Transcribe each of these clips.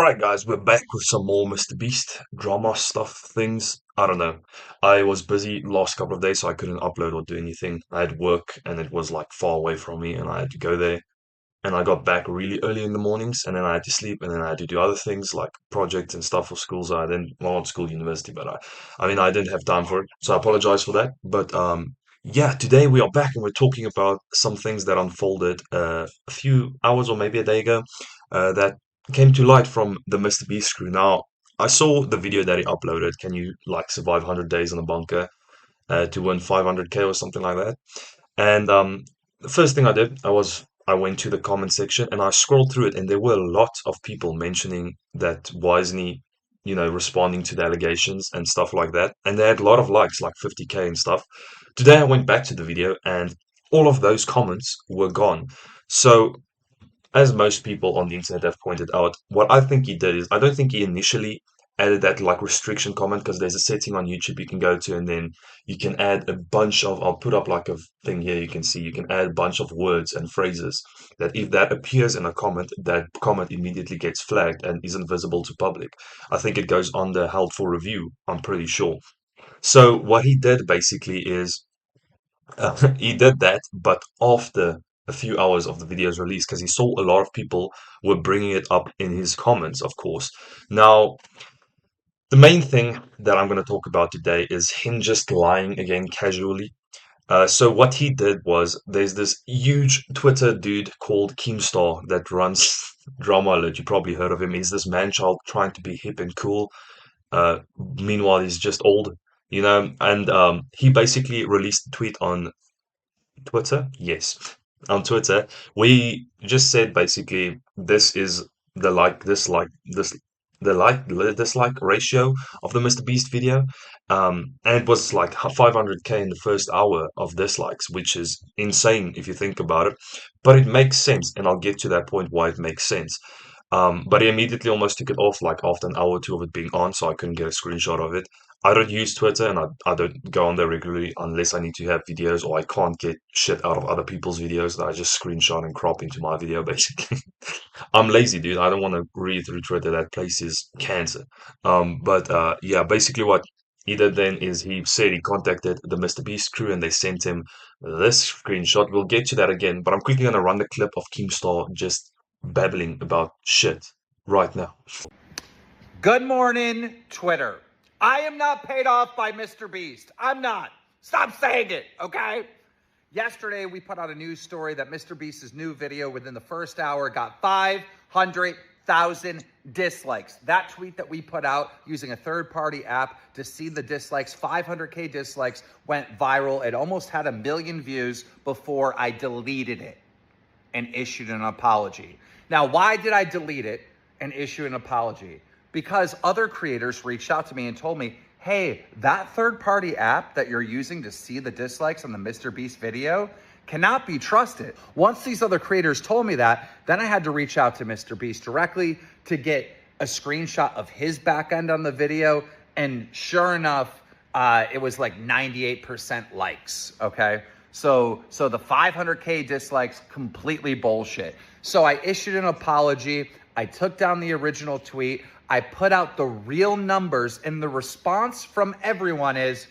Alright guys, we're back with some more MrBeast drama stuff things. I don't know. I was busy last couple of days so I couldn't upload or do anything. I had work and it was like far away from me and I had to go there. And I got back really early in the mornings and then I had to sleep and then I had to do other things like projects and stuff for school. So I didn't, well, not school, university, but I mean, I didn't have time for it. So I apologize for that. But yeah, today we are back and we're talking about some things that unfolded a few hours or maybe a day ago that came to light from the MrBeast crew. Now, I saw the video that he uploaded. Can you like survive 100 days in a bunker to win 500k or something like that? And the first thing I did, I went to the comment section and I scrolled through it, and there were a lot of people mentioning that why isn't he, responding to the allegations and stuff like that. And they had a lot of likes, like 50k and stuff. Today I went back to the video and all of those comments were gone. So as most people on the internet have pointed out, what I think he did is I don't think he initially added that like restriction comment because there's a setting on YouTube you can go to and then you can add a bunch of, I'll put up like a thing here you can see, you can add a bunch of words and phrases that if that appears in a comment, that comment immediately gets flagged and isn't visible to public. I think it goes on the held for review, I'm pretty sure. So what he did basically is he did that, but after a few hours of the video's release, because he saw a lot of people were bringing it up in his comments, of course. Now, the main thing that I'm going to talk about today is him just lying again casually. So what he did was there's this huge Twitter dude called Keemstar that runs Drama Alert. You probably heard of him. He's this man-child trying to be hip and cool. Meanwhile, he's just old, and he basically released a tweet on Twitter? Yes. On Twitter, we just said basically this is the like dislike this the like dislike ratio of the MrBeast video. And it was like 500k in the first hour of dislikes, which is insane if you think about it. But it makes sense, and I'll get to that point why it makes sense. But he immediately almost took it off like after an hour or two of it being on, so I couldn't get a screenshot of it. I don't use Twitter and I don't go on there regularly unless I need to have videos or I can't get shit out of other people's videos that I just screenshot and crop into my video basically. I'm lazy, dude. I don't want to read through Twitter. That place is cancer. But yeah, basically what he did then is he said he contacted the MrBeast crew and they sent him this screenshot. We'll get to that again, but I'm quickly going to run the clip of Keemstar just babbling about shit right now. Good morning, Twitter. I am not paid off by MrBeast. I'm not. Stop saying it, okay? Yesterday, we put out a news story that MrBeast's new video within the first hour got 500,000 dislikes. That tweet that we put out using a third-party app to see the dislikes, 500k dislikes, went viral. It almost had 1 million views before I deleted it and issued an apology. Now, why did I delete it and issue an apology? Because other creators reached out to me and told me, hey, that third-party app that you're using to see the dislikes on the MrBeast video cannot be trusted. Once these other creators told me that, then I had to reach out to MrBeast directly to get a screenshot of his back end on the video. And sure enough, it was like 98% likes, okay? So the 500k dislikes, completely bullshit. So I issued an apology. I took down the original tweet. I put out the real numbers, and the response from everyone is,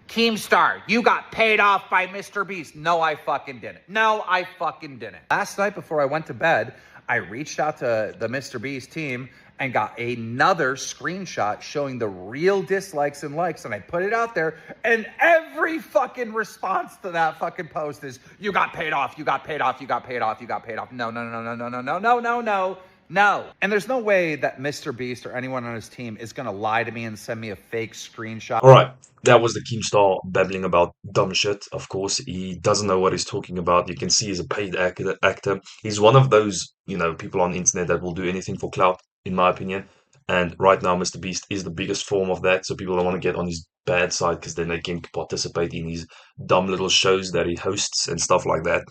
Keemstar, you got paid off by MrBeast. No, I fucking didn't. No, I fucking didn't. Last night before I went to bed, I reached out to the MrBeast team and got another screenshot showing the real dislikes and likes, and I put it out there, and every fucking response to that fucking post is, you got paid off, you got paid off, you got paid off, you got paid off. No, no, no, no, no, no, no, no, no, no. No. And there's no way that MrBeast or anyone on his team is going to lie to me and send me a fake screenshot. All right, that was the Keemstar babbling about dumb shit. Of course, he doesn't know what he's talking about. You can see he's a paid actor. He's one of those, people on the internet that will do anything for clout, in my opinion. And right now, MrBeast is the biggest form of that. So people don't want to get on his bad side because then they can participate in these dumb little shows that he hosts and stuff like that.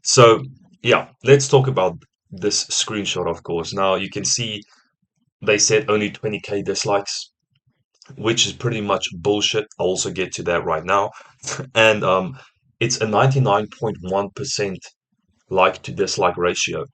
So yeah, let's talk about this screenshot, of course. Now you can see they said only 20k dislikes, which is pretty much bullshit. I'll also get to that right now. And it's a 99.1% like to dislike ratio.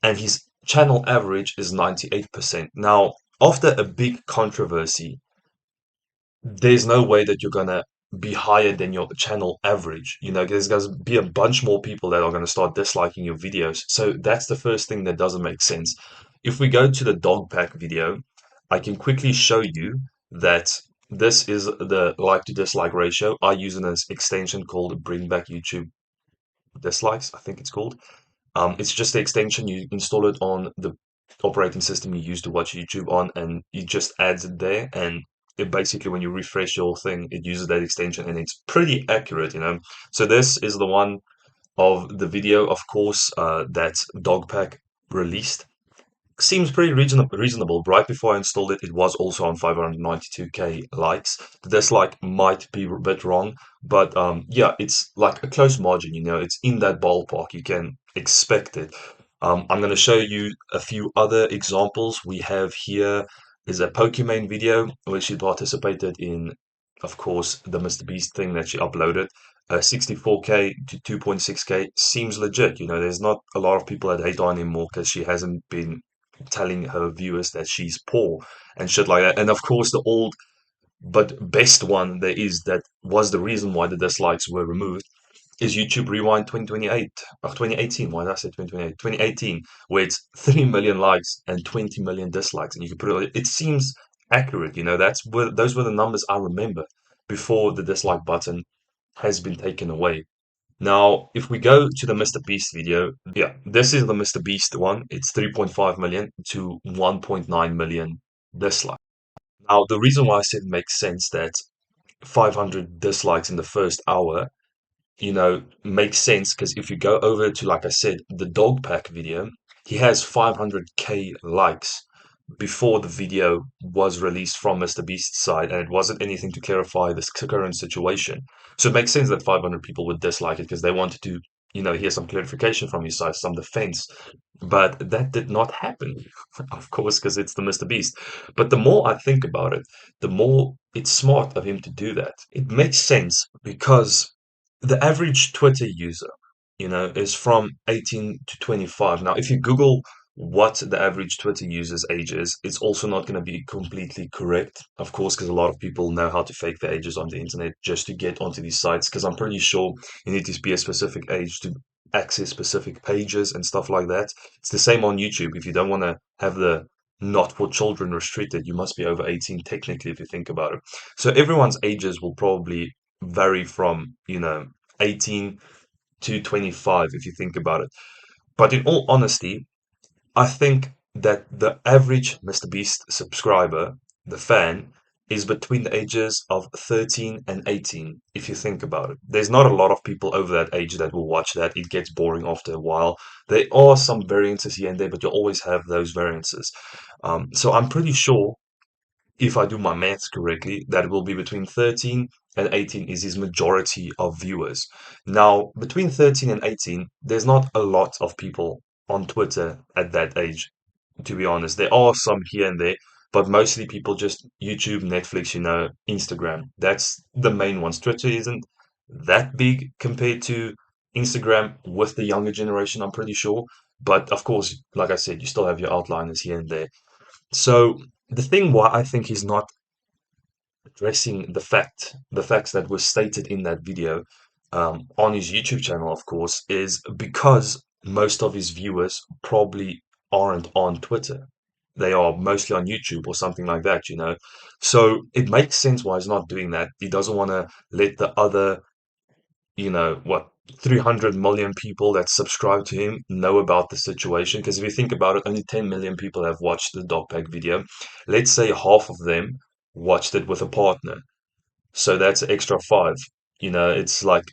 And he's channel average is 98%. Now, after a big controversy, there's no way that you're gonna be higher than your channel average. You know, there's gonna be a bunch more people that are gonna start disliking your videos. So that's the first thing that doesn't make sense. If we go to the dog pack video, I can quickly show you that this is the like to dislike ratio. I use an extension called Bring Back YouTube Dislikes, I think it's called. It's just the extension. You install it on the operating system you use to watch YouTube on, and it just adds it there. And it basically, when you refresh your thing, it uses that extension, and it's pretty accurate, you know. So this is the one of the video, of course, that Dogpack released. Seems pretty reasonable. Right before I installed it, it was also on 592k likes. The dislike might be a bit wrong, but yeah, it's like a close margin, you know, it's in that ballpark. You can expect it. I'm going to show you a few other examples. We have here is a Pokemon video where she participated in, of course, the MrBeast thing that she uploaded. 64k to 2.6k seems legit. You know, there's not a lot of people that hate on him more because she hasn't been telling her viewers that she's poor and shit like that. And of course, the old but best one there is that was the reason why the dislikes were removed is YouTube Rewind 2028 or 2018. Why did I say 2028? 2018, where it's 3 million likes and 20 million dislikes, and you can put it. It seems accurate, you know. Those were the numbers I remember before the dislike button has been taken away. Now, if we go to the Mr. Beast video, yeah, this is the Mr. Beast one. It's 3.5 million to 1.9 million dislikes. Now, the reason why I said it makes sense that 500 dislikes in the first hour, you know, makes sense because if you go over to, like I said, the dog pack video, he has 500k likes before the video was released from Mr. Beast's side, and it wasn't anything to clarify this current situation. So it makes sense that 500 people would dislike it because they wanted to, you know, hear some clarification from his side, some defense. But that did not happen, of course, because it's the Mr. Beast. But the more I think about it, the more it's smart of him to do that. It makes sense because the average Twitter user, you know, is from 18 to 25. Now, if you Google what the average Twitter user's age is, it's also not going to be completely correct, of course, because a lot of people know how to fake their ages on the internet just to get onto these sites. Because I'm pretty sure you need to be a specific age to access specific pages and stuff like that. It's the same on YouTube. If you don't want to have the not for children restricted, you must be over 18 technically, if you think about it. So everyone's ages will probably vary from, you know, 18 to 25, if you think about it. But in all honesty, I think that the average MrBeast subscriber, the fan, is between the ages of 13 and 18, if you think about it. There's not a lot of people over that age that will watch that. It gets boring after a while. There are some variances here and there, but you always have those variances. So I'm pretty sure, if I do my maths correctly, that it will be between 13 and 18 is his majority of viewers. Now, between 13 and 18, there's not a lot of people on Twitter at that age, to be honest. There are some here and there, but mostly people just YouTube, Netflix, you know, Instagram. That's the main ones. Twitter isn't that big compared to Instagram with the younger generation, I'm pretty sure. But of course, like I said, you still have your outliners here and there. So the thing why I think he's not addressing the facts that were stated in that video on his YouTube channel, of course, is because most of his viewers probably aren't on Twitter. They are mostly on YouTube or something like that, you know. So it makes sense why he's not doing that. He doesn't want to let the other, you know, what, 300 million people that subscribe to him know about the situation. Because if you think about it, only 10 million people have watched the Dogpack video. Let's say half of them watched it with a partner. So that's an extra five. You know, it's like,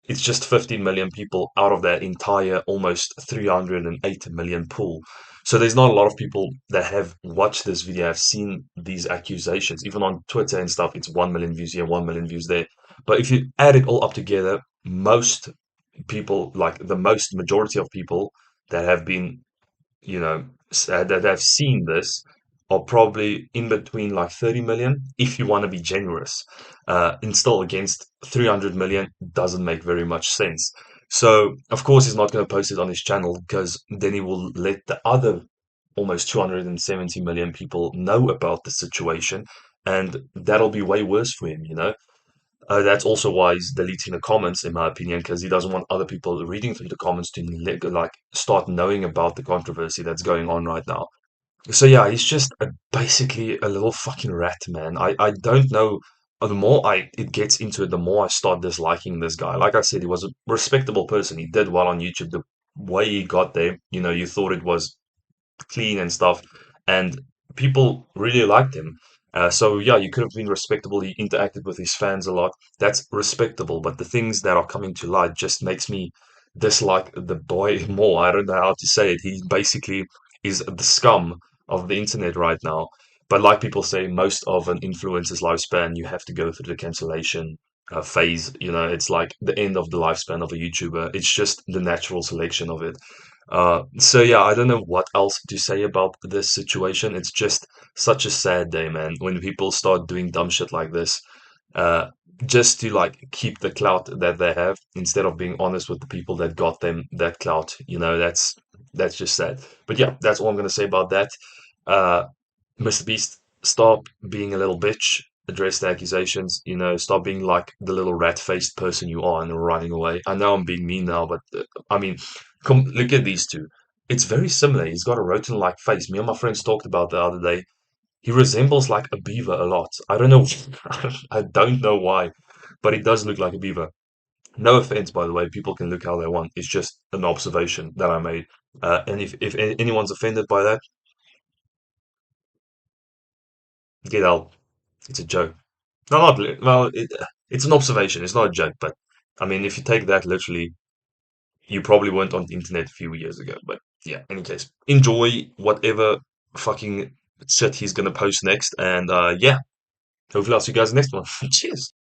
it's just 15 million people out of that entire almost 308 million pool. So there's not a lot of people that have watched this video, have seen these accusations. Even on Twitter and stuff, it's 1 million views here, 1 million views there. But if you add it all up together, most people, like the most majority of people that have been, you know, that have seen this are probably in between like 30 million if you want to be generous. And still against 300 million doesn't make very much sense. So, of course, he's not going to post it on his channel because then he will let the other almost 270 million people know about the situation, and that'll be way worse for him, you know? That's also why he's deleting the comments, in my opinion, because he doesn't want other people reading through the comments to like start knowing about the controversy that's going on right now. So yeah, he's just basically a little fucking rat, man. I don't know. The more it gets into it, the more I start disliking this guy. Like I said, he was a respectable person. He did well on YouTube. The way he got there, you know, you thought it was clean and stuff, and people really liked him. So yeah, you could have been respectable. He interacted with his fans a lot. That's respectable. But the things that are coming to light just makes me dislike the boy more. I don't know how to say it. He basically is the scum of the internet right now. But like people say, most of an influencer's lifespan, you have to go through the cancellation phase. You know, it's like the end of the lifespan of a YouTuber. It's just the natural selection of it. So yeah, I don't know what else to say about this situation. It's just such a sad day, man, when people start doing dumb shit like this, uh, just to like keep the clout that they have instead of being honest with the people that got them that clout. You know, that's just sad. But yeah, that's all I'm gonna say about that. Uh, Mr. Beast, stop being a little bitch. Address the accusations. You know, stop being like the little rat-faced person you are and running away. I know I'm being mean now, but I mean, come look at these two. It's very similar. He's got a rodent-like face. Me and my friends talked about the other day. He resembles like a beaver a lot. I don't know. I don't know why, but he does look like a beaver. No offense, by the way. People can look how they want. It's just an observation that I made. And if anyone's offended by that, get out. It's a joke. No, not well. It's an observation. It's not a joke. But I mean, if you take that literally, you probably weren't on the internet a few years ago. But yeah, any case, enjoy whatever fucking shit he's gonna post next. And yeah, hopefully I'll see you guys next one. Cheers.